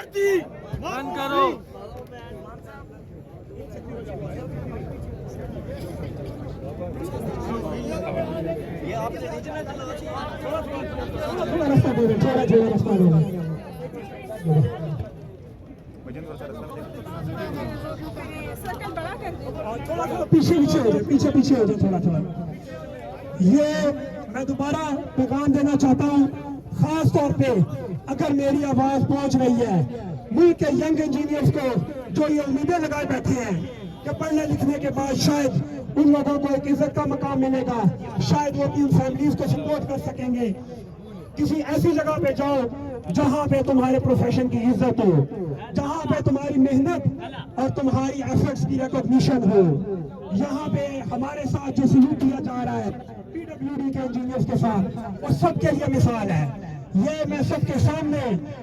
बंद करो। थोड़ा पीछे हो जाए, पीछे हो जाए थोड़ा। ये मैं दोबारा पैगाम देना चाहता हूँ, खास तौर पे अगर मेरी आवाज पहुंच रही है मुल्क के यंग इंजीनियर्स को, जो ये उम्मीदें लगाए बैठे हैं कि पढ़ने लिखने के बाद शायद उन लोगों को एक इज्जत का मकाम मिलेगा, शायद वो अपनी फैमिलीज को सपोर्ट कर सकेंगे। किसी ऐसी जगह पे जाओ जहां पे तुम्हारे प्रोफेशन की इज्जत हो, जहां पे तुम्हारी मेहनत और तुम्हारी एफर्ट्स की रिकॉग्निशन हो। यहाँ पे हमारे साथ जो सलूक किया जा रहा है पीडब्ल्यूडी के इंजीनियर्स के साथ, वो सबके लिए मिसाल है। ये मैं सबके सामने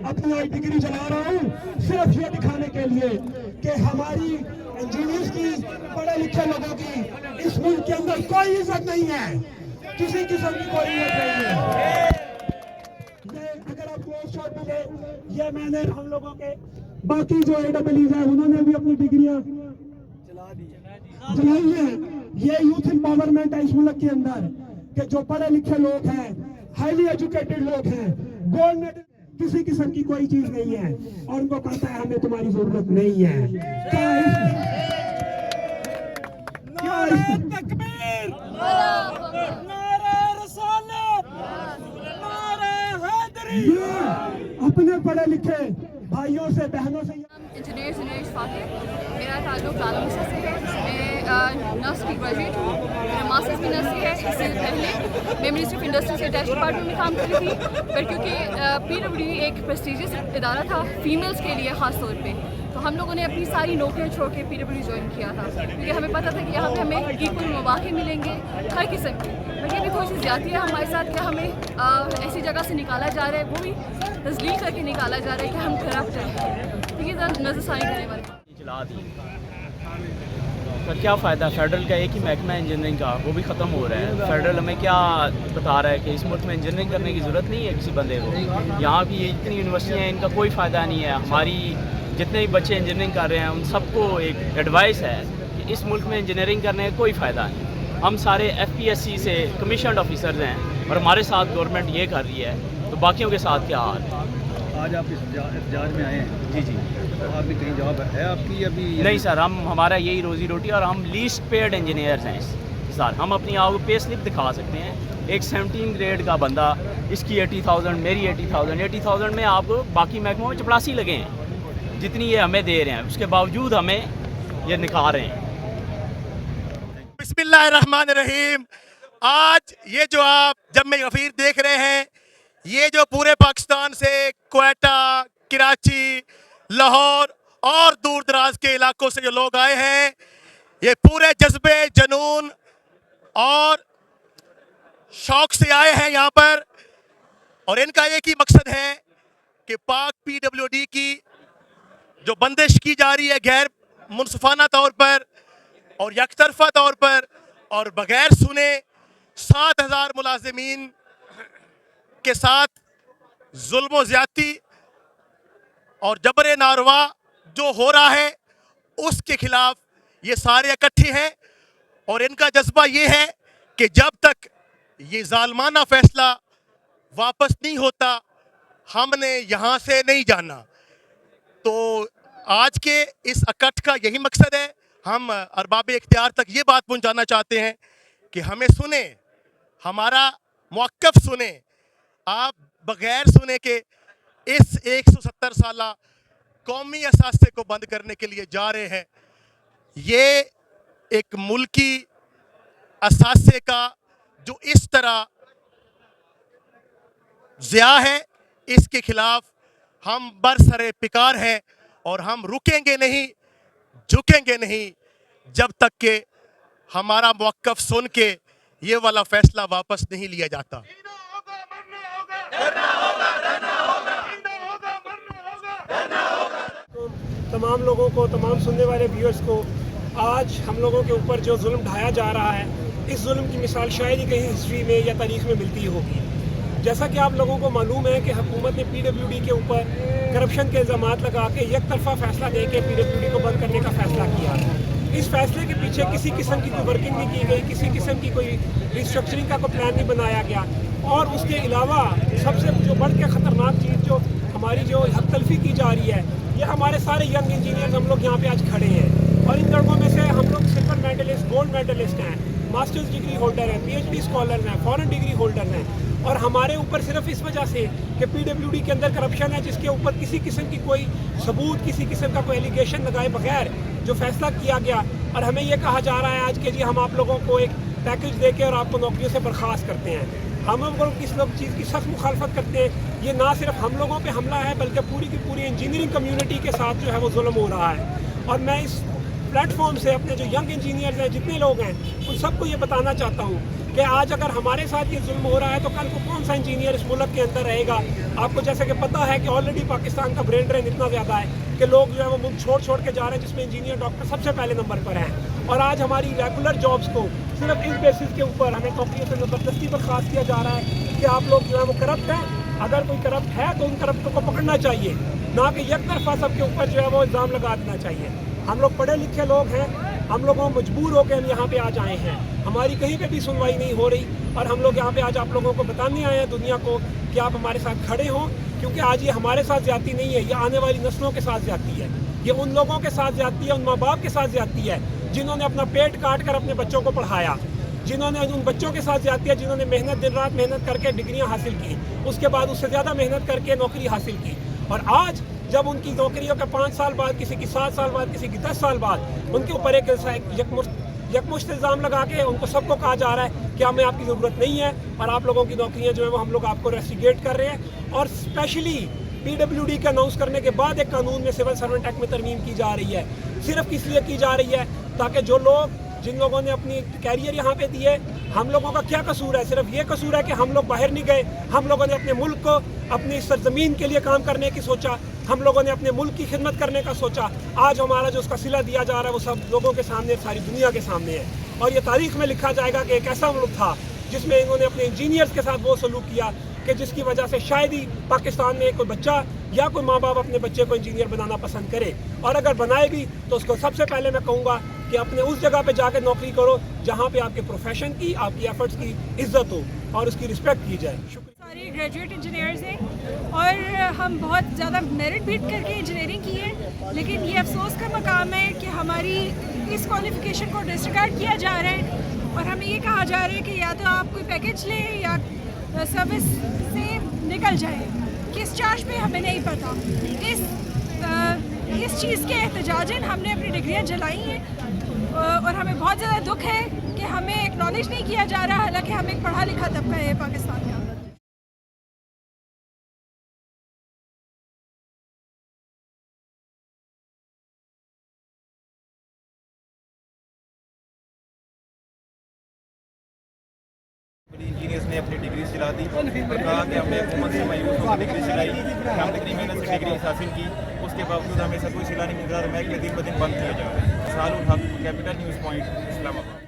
अपनी आई डिग्री जला रहा हूँ सिर्फ ये दिखाने के लिए कि हमारी इंजीनियर्स की, पढ़े लिखे लोगों की इस मुल्क के अंदर कोई इज्जत नहीं है, किसी किस्म की कोई इज्जत नहीं है। ये अगर आप क्लोज शॉट मिले, ये मैंने हम लोगों के बाकी जो एडब्ल्यूज है उन्होंने भी अपनी डिग्रियां जलाई है। ये यूथ एम्पावरमेंट है इस मुल्क के अंदर कि जो पढ़े लिखे लोग हैं, हाईली एजुकेटेड लोग हैं, गोल्ड मेडल, किसी किस्म की कोई चीज नहीं है और उनको कहता है हमें तुम्हारी जरूरत नहीं है। नारे तकबीर, नारे रसालत, नारे हैदरी। अपने पढ़े लिखे भाइयों से, बहनों से इंजीनियर सुरेश फाकिर, मेरा ताल्लुक लालूसा से है। मैं नर्स की ग्रेजुएट हूँ, मेरा मास्टर्स भी नर्स है। इससे पहले मैं मिनिस्ट्री ऑफ इंडस्ट्री से अटैच डिपार्टमेंट में काम कर रही थी, पर क्योंकि पीडब्ल्यूडी एक प्रेस्टिजियस इदारा था फीमेल्स के लिए ख़ास तौर पे, तो हम लोगों ने अपनी सारी नौकरियाँ छोड़ के पीडब्ल्यूडी ज्वाइन किया था, क्योंकि हमें पता था कि यहाँ पे हमें इक्वल मौके मिलेंगे हर किस्म के। बल्कि अभी थोड़ी सी ज़्यादती है हमारे साथ कि हमें ऐसी जगह से निकाला जा रहा है, वो भी तस्लील करके निकाला जा रहा है कि हम करप्ट हैं। तो ये नज़रसानी करने वाले चला दी तो क्या फ़ायदा। फेडरल का एक ही महकमा है इंजीनियरिंग का, वो भी ख़त्म हो रहा है। फेडरल हमें क्या बता रहा है कि इस मुल्क में इंजीनियरिंग करने की ज़रूरत नहीं है किसी बंदे को। यहाँ की ये इतनी यूनिवर्सिटियाँ हैं, इनका कोई फ़ायदा नहीं है। हमारी जितने भी बच्चे इंजीनियरिंग कर रहे हैं उन सबको एक एडवाइस है कि इस मुल्क में इंजीनियरिंग करने का कोई फ़ायदा नहीं। हम सारे FPSC से कमीशनड ऑफिसर्स हैं और हमारे साथ गवर्नमेंट ये कर रही है, तो बाकियों के साथ क्या हाल है। आज आप इस एहतजाज में आए हैं? जी जी। तो आपकी कहीं जॉब है आपकी अभी? नहीं सर, हमारा यही रोज़ी रोटी, और हम लीस्ट पेड इंजीनियर्स हैं सर। हम अपनी आप पे स्लिप दिखा सकते हैं। एक 17 ग्रेड का बंदा, इसकी 80,000, मेरी 80,000 में आप बाकी महकमों में चपड़ासी लगे हैं जितनी ये हमें दे रहे हैं, उसके बावजूद हमें ये निकाल रहे हैं। बिस्मिल्लाहिर्रहमानिर्रहीम। आज ये जो आप जम्मे गफीर देख रहे हैं, ये जो पूरे पाकिस्तान से क्वेटा, कराची, लाहौर और दूर दराज के इलाकों से जो लोग आए हैं, ये पूरे जज्बे, जुनून और शौक से आए हैं यहाँ पर, और इनका एक ही मकसद है कि पाक पीडब्ल्यूडी की जो बंदिश की जा रही है गैर मुनसिफाना तौर पर और यकतरफा तौर पर और बगैर सुने 7,000 मुलाजिमीन के साथ जुल्म व ज़्यादती और जबरे नारवा जो हो रहा है, उसके खिलाफ ये सारे इकट्ठे हैं। और इनका जज्बा ये है कि जब तक ये जालमाना फैसला वापस नहीं होता, हमने यहाँ से नहीं जाना। तो आज के इस इकट्ठ का यही मकसद है। हम अरबाब इख्तियार तक ये बात पहुँचाना चाहते हैं कि हमें सुने, हमारा मौक़िफ़ सुने। आप बगैर सुने के इस 170 साला कौमी असासे को बंद करने के लिए जा रहे हैं। ये एक मुल्की असासे का जो इस तरह ज़िया है, इसके खिलाफ हम बरसरे पिकार हैं और हम रुकेंगे नहीं, झुकेंगे नहीं जब तक कि हमारा मौक़िफ़ सुन के ये वाला फैसला वापस नहीं लिया जाता। तमाम लोगों को, तमाम सुनने वाले व्यूअर्स को, आज हम लोगों के ऊपर जो जुल्म ढाया जा रहा है, इस जुल्म की मिसाल शायद ही कहीं हिस्ट्री में या तारीख में मिलती होगी। जैसा कि आप लोगों को मालूम है कि हुकूमत ने पीडब्ल्यूडी के ऊपर करप्शन के इल्ज़ाम लगा के एक तरफा फैसला दे के PWD को बंद करने का फैसला किया। इस फैसले के पीछे किसी किस्म की कोई वर्किंग नहीं की गई, किसी किस्म की कोई रिस्ट्रक्चरिंग का कोई प्लान नहीं बनाया गया। और उसके अलावा सबसे जो बढ़ के ख़तरनाक चीज़ जो हमारी जो हक तलफी की जा रही है, ये हमारे सारे यंग इंजीनियर्स हम लोग यहाँ पे आज खड़े हैं और इन लड़कों में से हम लोग सिल्वर मेडलिस्ट, गोल्ड मेडलिस्ट हैं, मास्टर्स डिग्री होल्डर हैं, PhD स्कॉलर हैं, फॉरेन डिग्री होल्डर हैं। और हमारे ऊपर सिर्फ इस वजह से कि PWD के अंदर करप्शन है, जिसके ऊपर किसी किस्म की कोई सबूत, किसी किस्म का कोई एलिगेशन लगाए बगैर जो फैसला किया गया, और हमें ये कहा जा रहा है आज के जी हम आप लोगों को एक पैकेज दे के और आपको नौकरियों से बर्खास्त करते हैं। हम लोग किस लोग चीज़ की सख्त मुखालफत करते हैं। ये ना सिर्फ हम लोगों पे हमला है बल्कि पूरी की पूरी इंजीनियरिंग कम्युनिटी के साथ जो है वो जुल्म हो रहा है। और मैं इस प्लेटफॉर्म से अपने जो यंग इंजीनियर्स हैं, जितने लोग हैं, उन सबको ये बताना चाहता हूँ कि आज अगर हमारे साथ ये जुल्म हो रहा है तो कल को कौन सा इंजीनियर इस मुल्क के अंदर रहेगा। आपको जैसे कि पता है कि ऑलरेडी पाकिस्तान का ब्रेन ड्रेन इतना ज़्यादा है कि लोग जो है वो मुल्क छोड़ के जा रहे हैं, जिसमें इंजीनियर डॉक्टर सबसे पहले नंबर पर हैं। और आज हमारी रेगुलर जॉब्स को सिर्फ इस बेसिस के ऊपर हमें नौकरियों से ज़बरदस्ती बर्खास्त किया जा रहा है कि आप लोग जो है वो करप्ट हैं। अगर कोई करप्ट है तो उन करप्टों को पकड़ना चाहिए, ना कि एक तरफा सबके ऊपर जो है वो इल्ज़ाम लगा देना चाहिए। हम लोग पढ़े लिखे लोग हैं, हम लोगों को मजबूर होकर हम यहाँ पे आज आए हैं। हमारी कहीं पे भी सुनवाई नहीं हो रही और हम लोग यहाँ पे आज आप लोगों को बताने आए हैं दुनिया को कि आप हमारे साथ खड़े हों, क्योंकि आज ये हमारे साथ ज्यादती नहीं है, ये आने वाली नस्लों के साथ ज्यादती है, ये उन लोगों के साथ ज्यादती है, उन माँ बाप के साथ ज्यादती है जिन्होंने अपना पेट काट कर अपने बच्चों को पढ़ाया, जिन्होंने उन बच्चों के साथ ज्यादती है जिन्होंने मेहनत दिन रात मेहनत करके डिग्रियाँ हासिल की, उसके बाद उससे ज़्यादा मेहनत करके नौकरी हासिल की। और आज जब उनकी नौकरियों के 5 साल बाद, किसी की 7 साल बाद, किसी की 10 साल बाद उनके ऊपर एक यकमुश्त इल्ज़ाम लगा के उनको सबको कहा जा रहा है कि हमें आपकी ज़रूरत नहीं है और आप लोगों की नौकरियां जो है वो हम लोग आपको रेस्टिगेट कर रहे हैं। और स्पेशली PWD के अनाउंस करने के बाद एक कानून में सिविल सर्वेंट एक्ट में तरमीम की जा रही है, सिर्फ किस लिए की जा रही है ताकि जो लोग, जिन लोगों ने अपनी कैरियर यहाँ पे दिए, हम लोगों का क्या कसूर है? सिर्फ ये कसूर है कि हम लोग बाहर नहीं गए, हम लोगों ने अपने मुल्क को, अपनी सरजमीन के लिए काम करने की सोचा, हम लोगों ने अपने मुल्क की खिदमत करने का सोचा। आज हमारा जो उसका सिला दिया जा रहा है वो सब लोगों के सामने, सारी दुनिया के सामने है और ये तारीख में लिखा जाएगा कि एक ऐसा मुल्क था जिसमें इन्होंने अपने इंजीनियर्स के साथ वो सलूक किया कि जिसकी वजह से शायद ही पाकिस्तान में कोई बच्चा या कोई माँ बाप अपने बच्चे को इंजीनियर बनाना पसंद करे, और अगर बनाए भी तो उसको सबसे पहले मैं कहूँगा कि अपने उस जगह पे जाकर नौकरी करो जहाँ पे आपके प्रोफेशन की, आपकी एफर्ट्स की इज्जत हो और उसकी रिस्पेक्ट की जाए। शुक्रिया। सारे ग्रेजुएट इंजीनियर्स हैं और हम बहुत ज़्यादा मेरिट बीट करके इंजीनियरिंग की है, लेकिन ये अफसोस का मकाम है कि हमारी इस क्वालिफ़िकेशन को डिसरिगार्ड किया जा रहा है और हमें ये कहा जा रहा है कि या तो आप कोई पैकेज लें या सर्विस से निकल जाए। किस चार्ज पे हमें नहीं पता। इस चीज़ के एहतजाजन हमने अपनी डिग्रियाँ जलाई हैं और हमें बहुत ज़्यादा दुख है कि हमें एक्नॉलेज नहीं किया जा रहा, हालांकि हम एक पढ़ा लिखा तबका है पाकिस्तान का। इंजीनियर्स ने अपनी डिग्री सिला दी और कहा कि हमने हुकूमत से मायूस होकर डिग्री सिलाई, हमने इतनी मेहनत से डिग्री हासिल की, उसके बावजूद हमें ऐसा कोई सिला नहीं मिल रहा। मैं दिन ब दिन बंद किया जा रहा है। साल उठा कैपिटल न्यूज़ पॉइंट इस्लामाबाद।